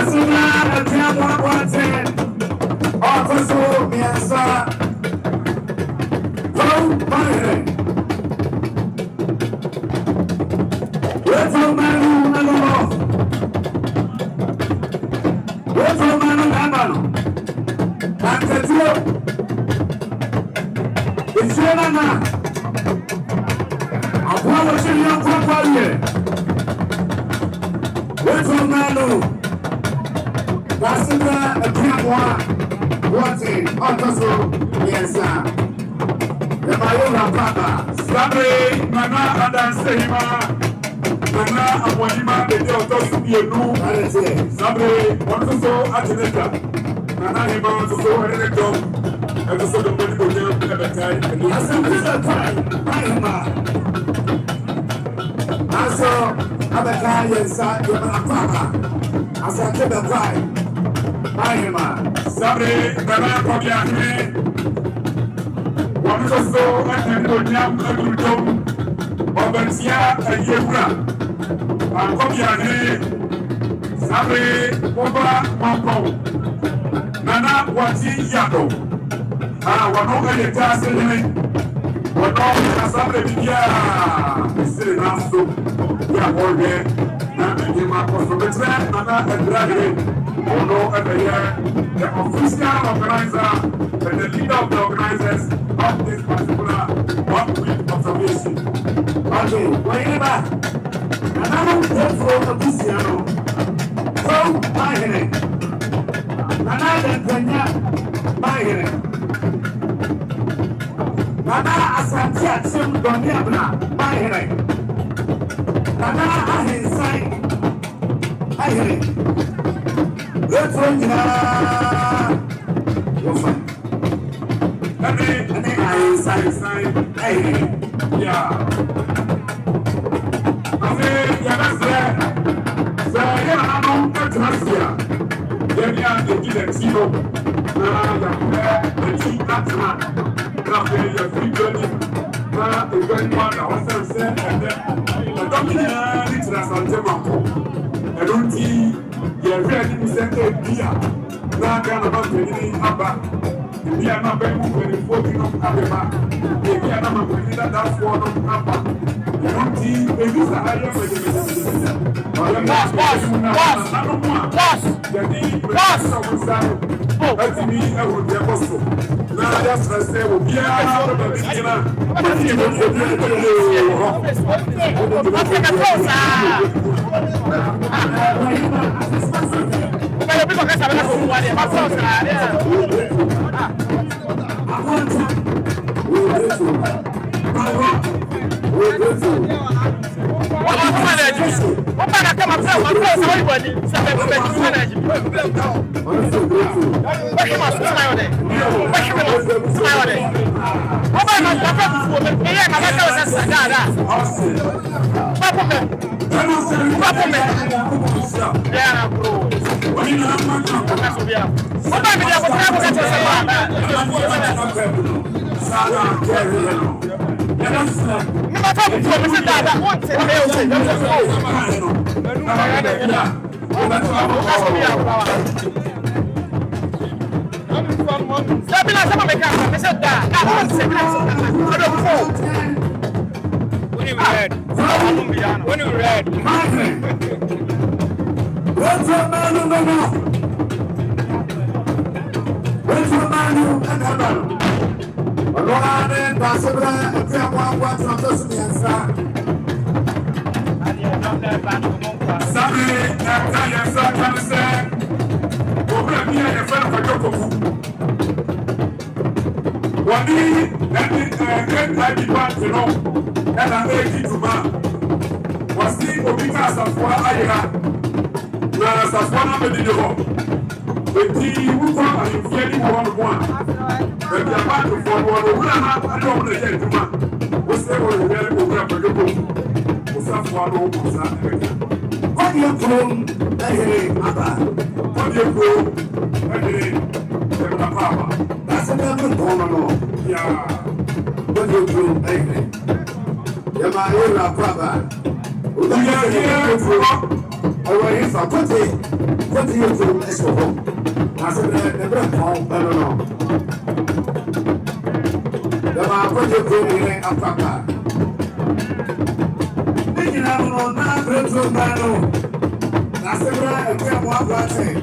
Asuna atiamo akwate. Okoso miasa. Tom Bahre. Wetu manu nalomo. Wetu manu nabano. Antetuo. Isiona na. Apollo Chilian Kwaye. Wetu manu. Asuna atiamo akwate. Okoso miasa. Emayona Papa. Sabre Nana Adansehima Nana Amoyima Ede Otosubienu Sabre Onsoso Atineka Nana Hima Onsoso Eredom Onsoso Domboni Bojem Ebekai Asante Kai Mahima. Aso Abekai Yensa Yomana Papa. Asante Kai Mahima. Sabre Nana Kobiahime Onsoso Etenodnyam Edudom Obensia Eyewura Akobiahime Sabre Oba Mampo Nana Wati Yado Wano Eyeta Seleme Wano Sabre Bibia Sire Naso Ya Olge Na Ejima Kosobetre Nana Edragre Wano Ebeye the official organizer and the leader of the organizers of this particular 1 week observation. Okay, whenever another step for the Busiano, so my head, another Kenya, my head, another Asantia, some Doniabna, my head, another Ahensai, my head. Let's run you're fine. And then I sign, yeah. I say, yeah, that's there. So, yeah, I don't get to Russia. Then, yeah, they give a zero. Now, the cheap that's not. Now, you're free journey. Now, the very one I was saying, and then the dominant international tempo. I don't see. You're ready to send a beer. Now, kind of Abba. We are not very good when you of Abba. We are not going to that one of Abba. You don't see a visa higher for the away his put you to this home. I said, never home, I don't know. The man put you to a papa. Thinking I'm on that little man. I said, I can't walk that thing.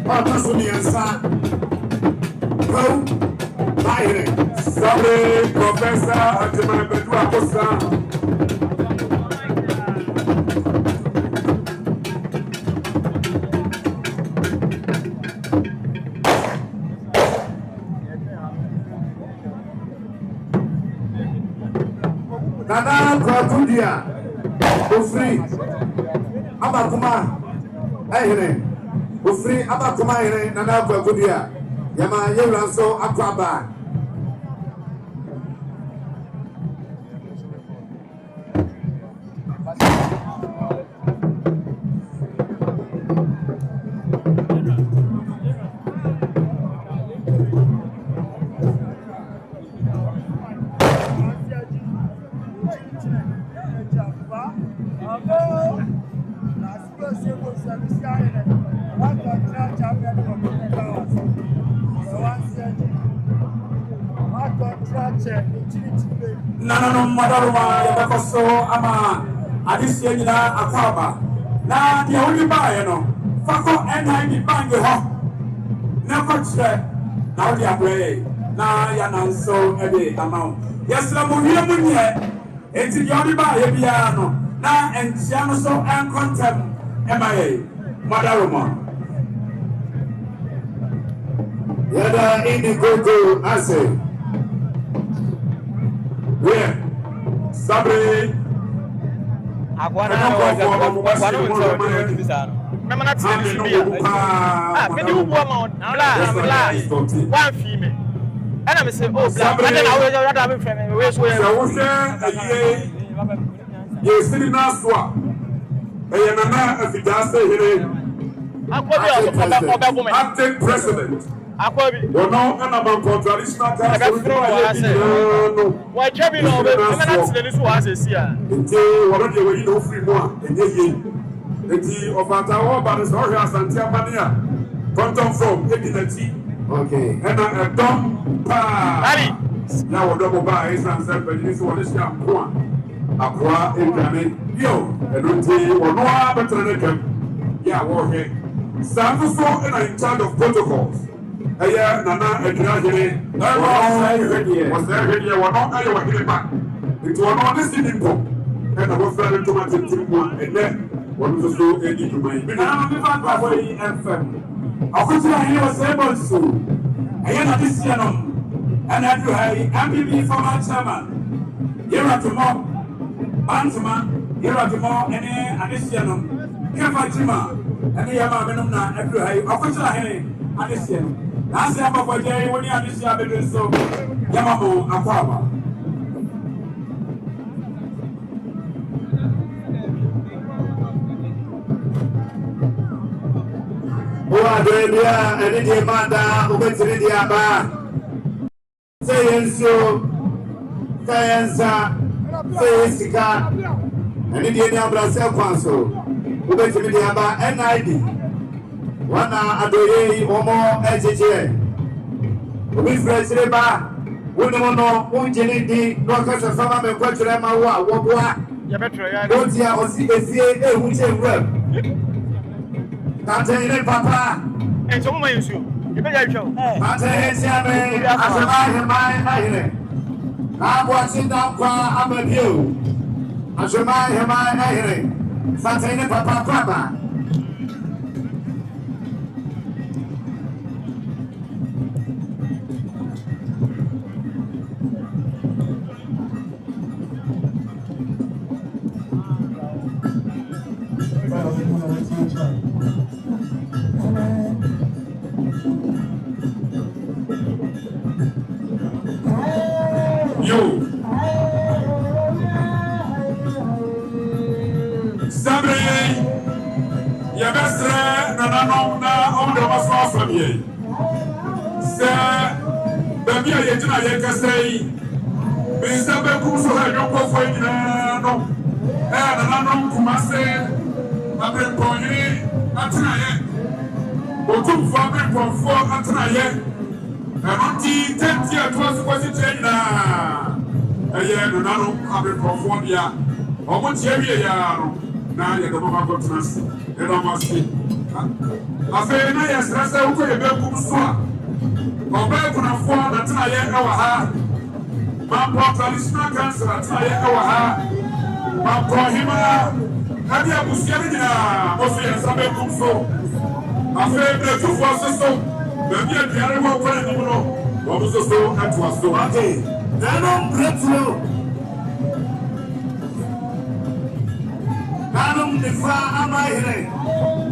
Oh, that's what me and son. Go, buy it. Sorry, Professor Ajimai Bedua Kosa. Nana Kwakudia, Ufri, Abakuma, Ayre, Ufri, Abakuma, Nana Kwakudia, Yama Yelanso, Aquaba. Nana Madaruma, Yabaso, Ama, Adisiana, Aquaba. Now, the only buyer, no, Fako and I be bang the hop. Never check. Now, the way. Now, Yanan so every amount. Yes, Lamunia Munia, it's the only buyer, piano. Now, and Siano so and contempt, MIA, Madaruma. Yada Indigo, I say. Where? Sabre. Agora acting president. Well, no, and about traditional tax. why Kevin over the was a seer? Until what you will know free one, and the of our but it's all has and Tiamania. Content from Edinity. Okay. And a dumb pa. Now, a double bar is answered, but this one is not one. Aqua in Grammy. Yo, and until or no other than yeah, war here. Santos and I'm in charge of protocols. Aya Nana Edinajere, was there here, one not I were here back. It was not this in and I was very to my team one, and then one was so easy to my FM. I was able to. I am this year, and I do have MPB former chairman. Here are tomorrow, Bantama, here are tomorrow, and additional. Kefajima, and the Yamamanuna, every high officer, additional. That's the number for Jerry when you understand the so Yamamu Aquaba. Oadia, and India Manda, Ubetidia Ba. Say so, Kayansa, Sayesika, and India Brazil Council, Ubetidia Ba, NID. One adoye omo ejeje obi freshire ba wonu no unjini di no kasa fama me kwature ma wo a wo boa Ya betro ya. otia osi efie ehunche wrap Tante papa En so mo yensu. Ye be ya hwe. Tante siame asema hemai ahire na bo atinda kwa amabio asema hemai ahire Tante papa papa Baby, I get to say, Mr. Beku, so I don't go for it. No, and I don't come and say, abɛnkɔnyini atena yɛ otumfoɔ abɛnkɔfoɔ atena yɛ ɛno nti tɛnti ɛtoa so kɔsi kyerɛ nyinaa ɛyɛ nonanom abɛnkɔfoɔ bia ɔmo tie wie yɛa no na yɛde mo akɔtena ase yɛde ɔmo ase afei na yɛsrɛ sɛ wokɔ yɛbɛkum so a ɔbɛɛkunafoɔ natena yɛ ɛwɔ ha mampɔ traditional council atena yɛ ɛwɔ ha mampɔ hema ade abusua no nyinaa ɔso yɛ nsa bɛkum so afei brɛtufoɔ so so baabi aduane wɔ kɔ anim no wɔn nso so atoa so nanom brɛtuo nanom nifa ama yere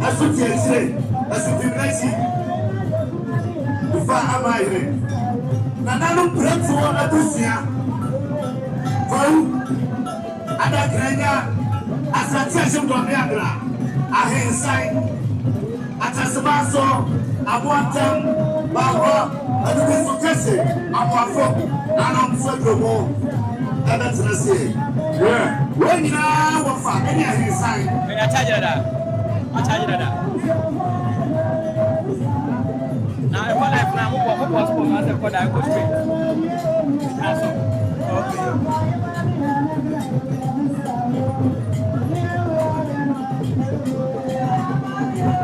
ɛso tiakyire ɛso timirɛkyi nifa ama yere na nanom brɛtuo abusua fɔw adakranya asante ahyɛ dɔme adra ahensan atasebaso aboatam bawo adubi so kɛse amoafo nanom so adwomo ɛbɛtena se wɔn nyinaa wɔfa ɛne ahensan akyagye dada na ɛkɔ life na mobɔ sport asɛ kɔ da ɛkɔ straight gyina so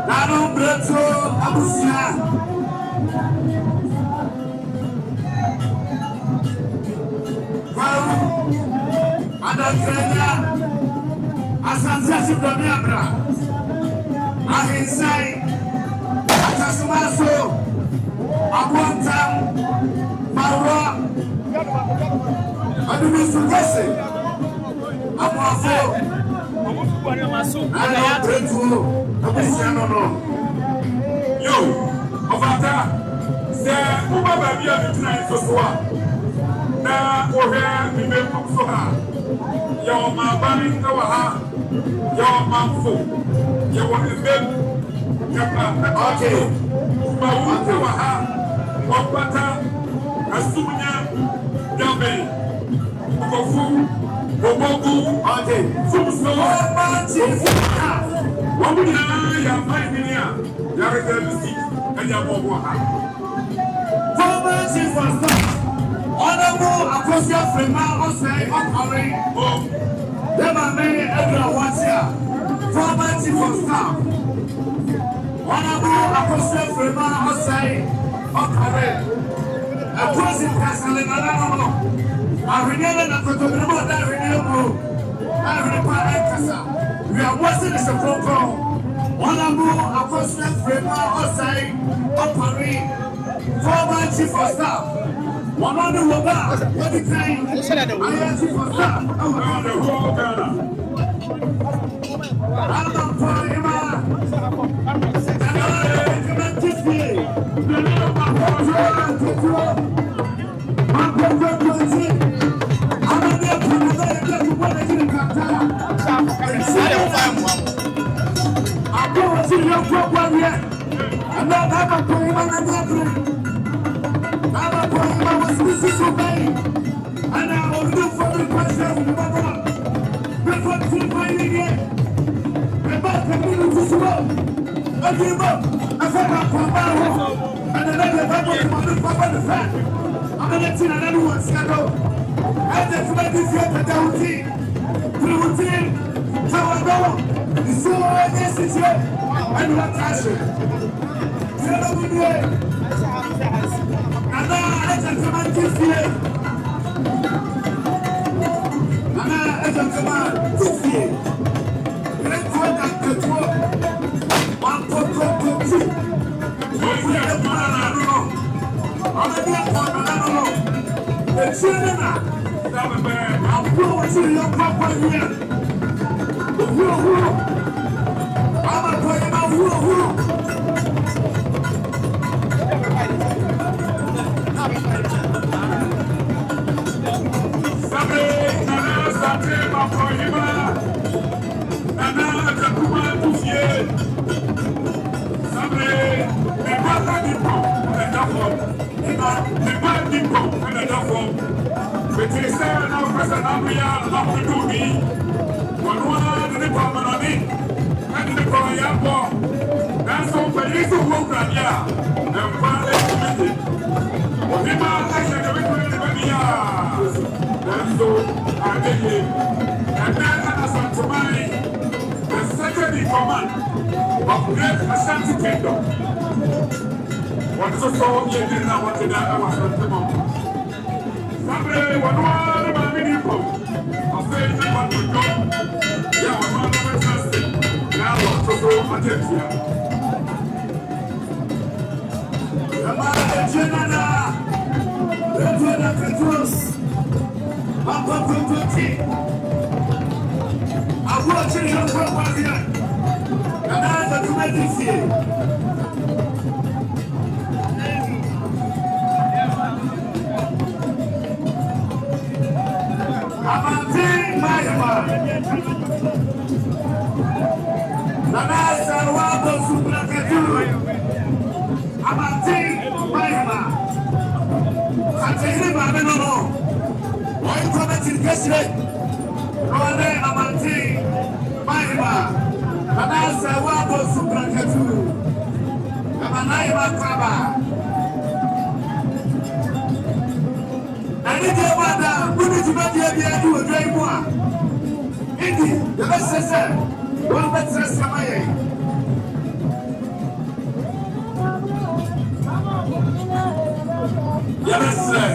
nanom brɛtuo abusua adakranya asante ahyɛdɔme abra ahensan atasebaso aboatam baworɔ adubi so kɛse amoafo nanom brɛtuo abusua no yo ɔfata sɛ woba baabi a metena nso so a na wohwɛ mebɛkum so ha yɛwɔ maabane ɛwɔ ha yɛwɔ mamfo yɛwɔ mbem kumawu ɛwɔ ha ɔmpata asumnya dame nkɔfu bobogu sumso wɔn nyinaa yɛ aman a yɛrekɛ bisi ɛnyɛ abɔbɔ ha former chief of staff honorable Akosia Frema Osei Okore Dema Mary Edra Watia former chief of staff honorable Akosia Frema Osei Okore Akosi Kasale Nanano Arinele na Kotobrimo da Arinele Arinepa Ekasa we are watching this program honorable Akosia Frema Osei Okore former chief of staff one on the Woba, what the kind I am chief of staff. I'm for him. And I will look for the question of the mother. Before the finding it, about the middle to smoke. I give up. I said, I'm from my home. And another family from the fact. I'm going to tell another one, Scado. I just made this here for the routine. The routine. So I know. The soul against it here. And what passion. You know what we do. And now I just come and kiss you. Ana ejakama tufie rekwa na ketwa mankoko tu oye mara na no amedi kwa na no echire na sabebe ampo wati yo papa ye huro ama kwa ma huro President Abriya, Lord, do me. One, the ball. That's all for you to walk around here. And finally, Ohima, I said, the victory. That's all I did here. And then as I'm to mine, the second in command of Great Ashanti Kingdom. What is a song you did not want to die? I was from the moment. Someday, one more, my minimum. I'll say you want to go. Yeah, I'm not interested. Now, what's the song I did here? Come on, Jenna. Let's go to the truth. I'm up to 20. I'm watching your program here. And I'm the committee here. Amantin Mayama Nanasa Wabo Suprakatu Amantin Mayama Katehiri Mamenono Why comment in Kesre Rone Amantin Mayama Nanasa Wabo Suprakatu Amanayama Kaba I need your mother. When did you make the idea to a great one? Indeed, the best sister. One better Samaye. Yes, sir.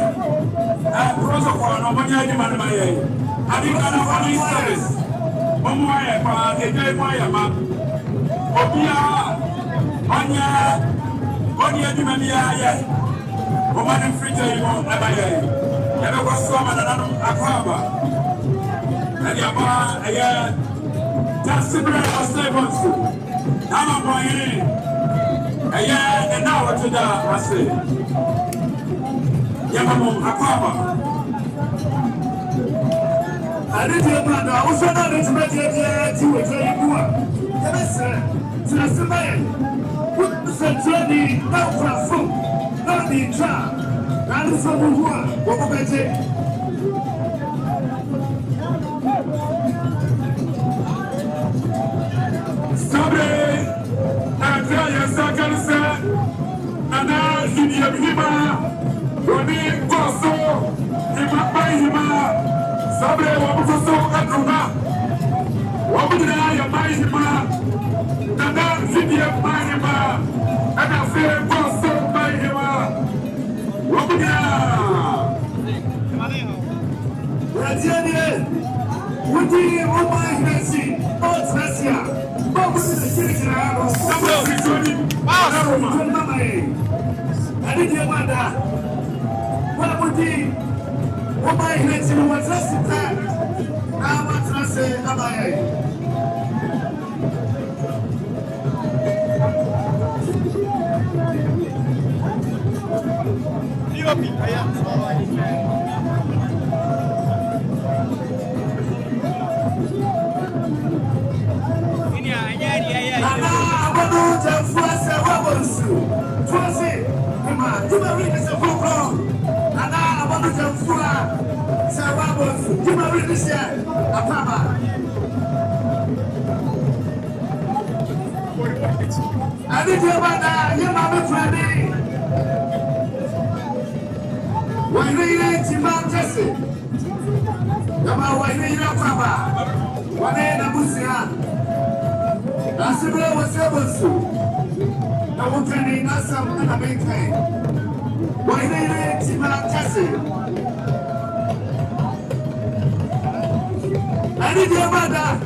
I'm protocol. Nobody had him on my head. I didn't have any service. One more, they gave my map. Obia, Onya, Onya, Dimania, woman in free day, won't never. And I was so mad at Aquaba. And your man, just similar to Staples. I'm a boy in. And now what to do, I say. Yamam Aquaba. I didn't hear that. I was not to make it to a very poor. Yes, sir. To the man. Put the journey out for food. Not the trap. That is what we want. What will they take? Sabre, and tell your second set, and now in your Hima, Roni Koso, Hima by Hima, Sabre, what was so at Roma? What would I buy Hima? And now in your Hima, and I say, Koso by Hima. Radiane, what do you want my Nancy? Oh, Nasia. What was the city? I didn't hear about that. What would you want my Nancy? What's that? Now, what's I say? Am I? I didn't hear about that. You're not ready. Why do you need to mount Jesse? Come on, why do you not come back? One day, the Musia. That's the way was able to. Now, what can you not some and a big thing? Why do you need to mount Jesse? I didn't hear about that.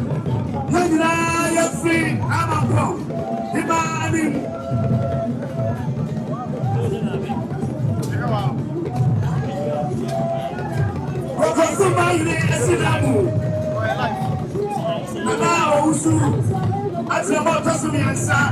You're free. I'm a pro. Demanding. Somebody is in that mood. And now, also, as you're about to see me and son.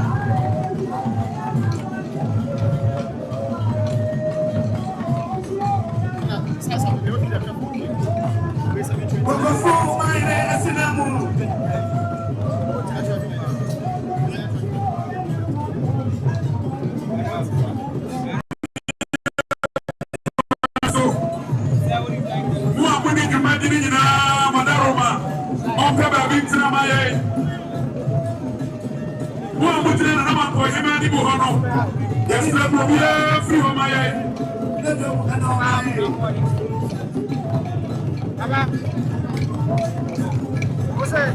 One more thing, I'm going to him and Buhano. Yes, I'm going to free on my head. What's that?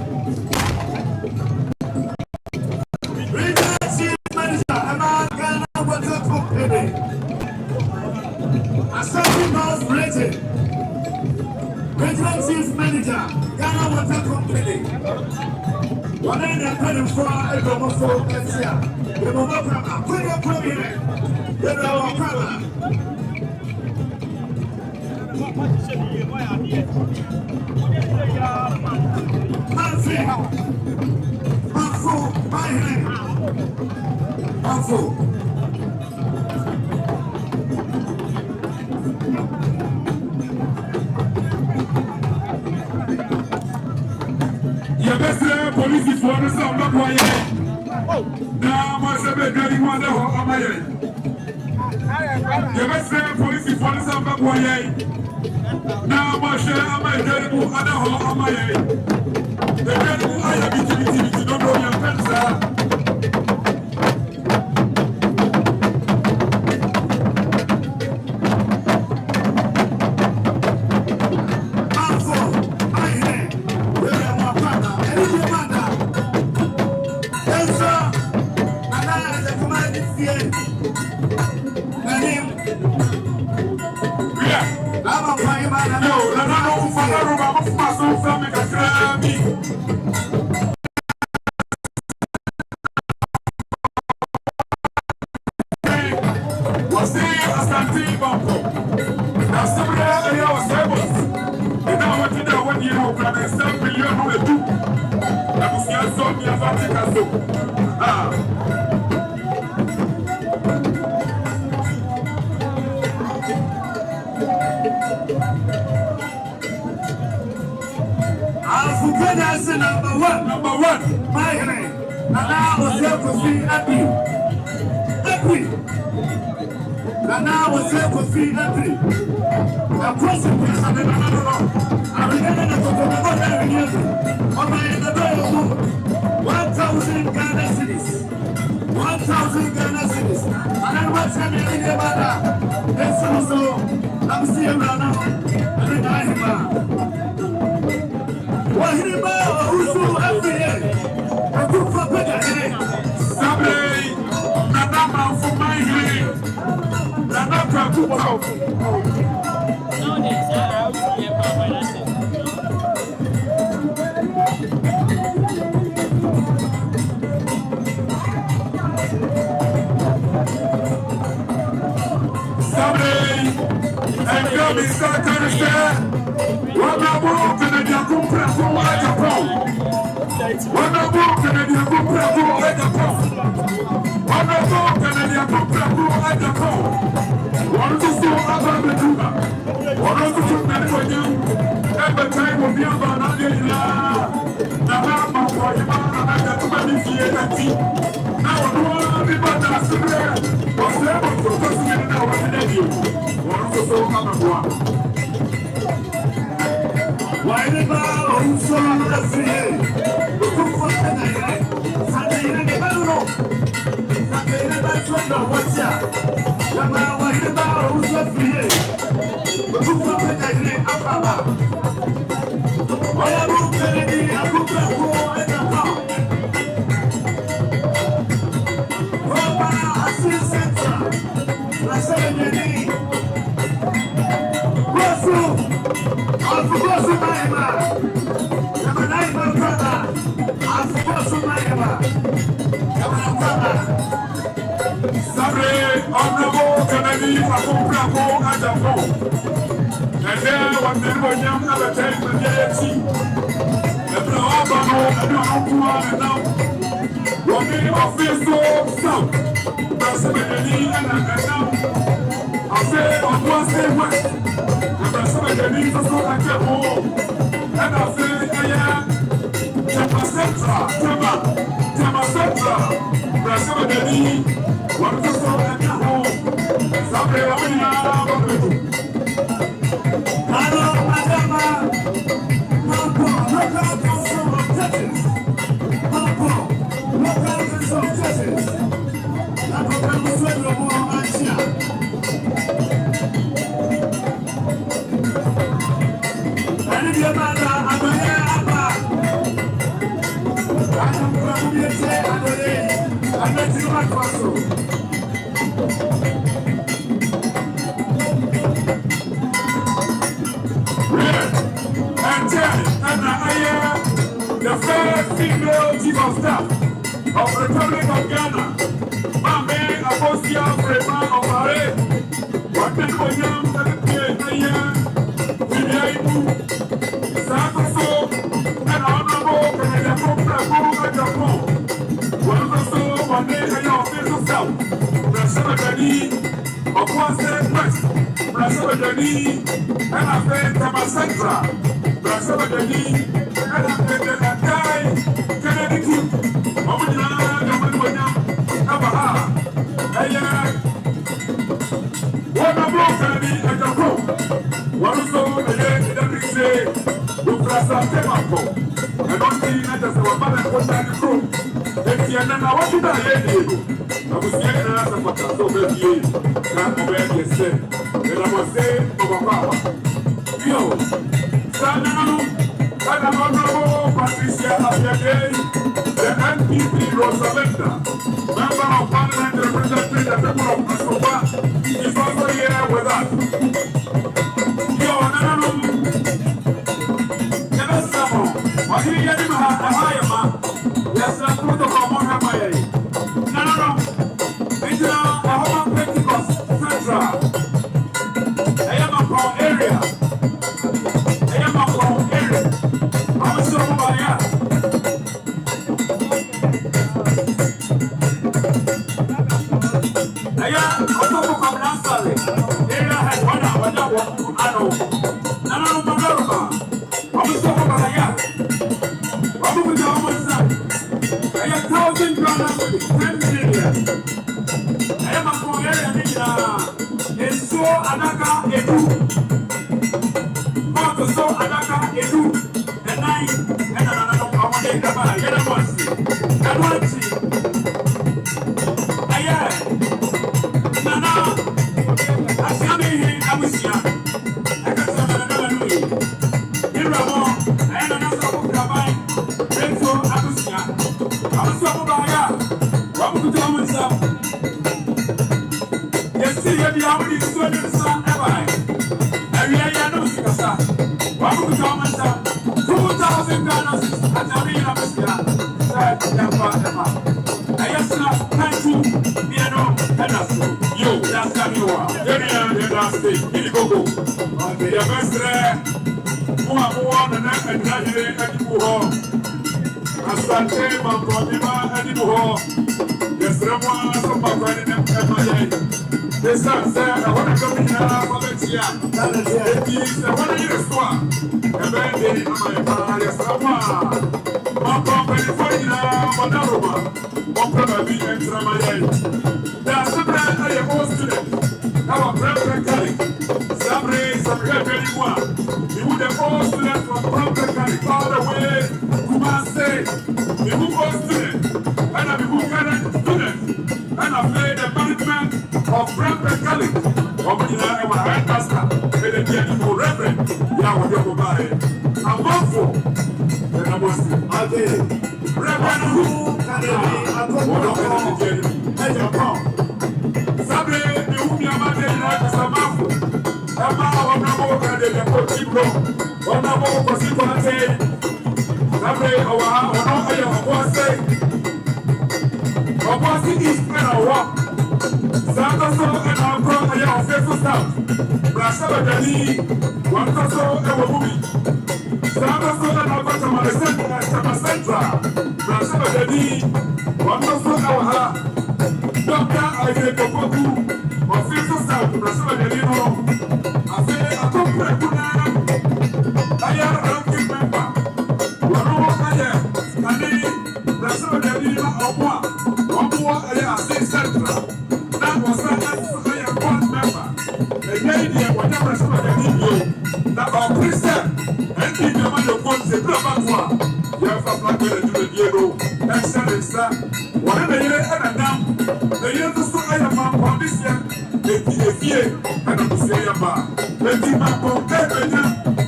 Regional Chief Manager, Ghana Water Company. One end of the four, a domofo, and here. The Momokama, put your premier. The Momokama. Manfred, Manfo, my hand. Manfo. Police for the sound of my now, my seven daddy one of my you must say police for the sound of my now, my share of my daddy who had a hole on my the daddy who I have been don't know your pencil. Number one, my name. And I was here to see happy. And I was here to see happy. The consequence of the I began to go to every year. On my end, 1,000 Ghana cities. 1,000 Ghana cities. And I was having a mother. That's also, I'm still now. And I'm Wahima, who's so every year? I took for better. Sabre, Nana for my hand. Nana for Sabre, and come and start to understand. What I want to the Yakup from Japan. What I want to the Yakup from Japan. What I want to the Yakup from Japan. One to do other than Cuba. One to do that for you. Every time will be about Nadia. Now, for you, I got to manage now, no one be but that's the way. Was able to go to our nephew. One to so come why the bar on so much here? Look for the Sunday in the Barrow. Sunday in the Barrow, what's that? Why the bar on so here? Look for the Ababa. Why are you telling me I could go in the car? Roma Assistant, I said, I forgot to my man. I'm a neighbor brother. I forgot to my man. I'm a brother. Sabre, on the boat, and I need a compraco at the phone. And then one day when young other time with the AFC. The Brahma, and now. One day of this so, that's the beginning, and I now. I say on Wednesday West. The needs of the home, and I say, yeah, Tema Centra, Brazil, the knee, what is the at the home? Sabre, hello, Madama, Mambo, local council of Texas, Mambo, local council of The first female chief of staff of the Republic of Ghana, Mame Apostia Freeman of Mare, Watenkoyam Telekaya, Viviaibu, Sakoso, and Honorable Kanayako Prabu at Japon. One also, one day, and your official self, Brasabadani, Okwase West, Brasabadani, and I fed Tamacentra, Brasabadani. And I'm going to die. Kennedy Cook. I'm going to one of those at the group. One of those that say, look at some tobacco. I don't see that as a mother put that the group. If you're not, I want you to hear you. I was saying that I'm so very not where you said. And I was saying, Papa, yo, Sanano. And I'm honorable Patricia Abiagay, the NPP Rosalinda, member of Parliament representing the people of Kosovo, is also here with us. Yo, Nanano, Yanasamo, what do you get him a higher? Yes, I'm going to come on her way. Nanano, it's a home Pentecost Central. I am a poor area. I am a poor area. I'm so bad. I am also from Nassau. There I had one hour. I know. I'm so bad. I'm with your son. I am 1,000 grams with 10 million. I am a poor area. It's so Anaka Edu. So Anaka Edu. And another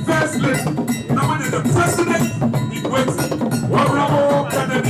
First lady, the president, he waits. One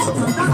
Just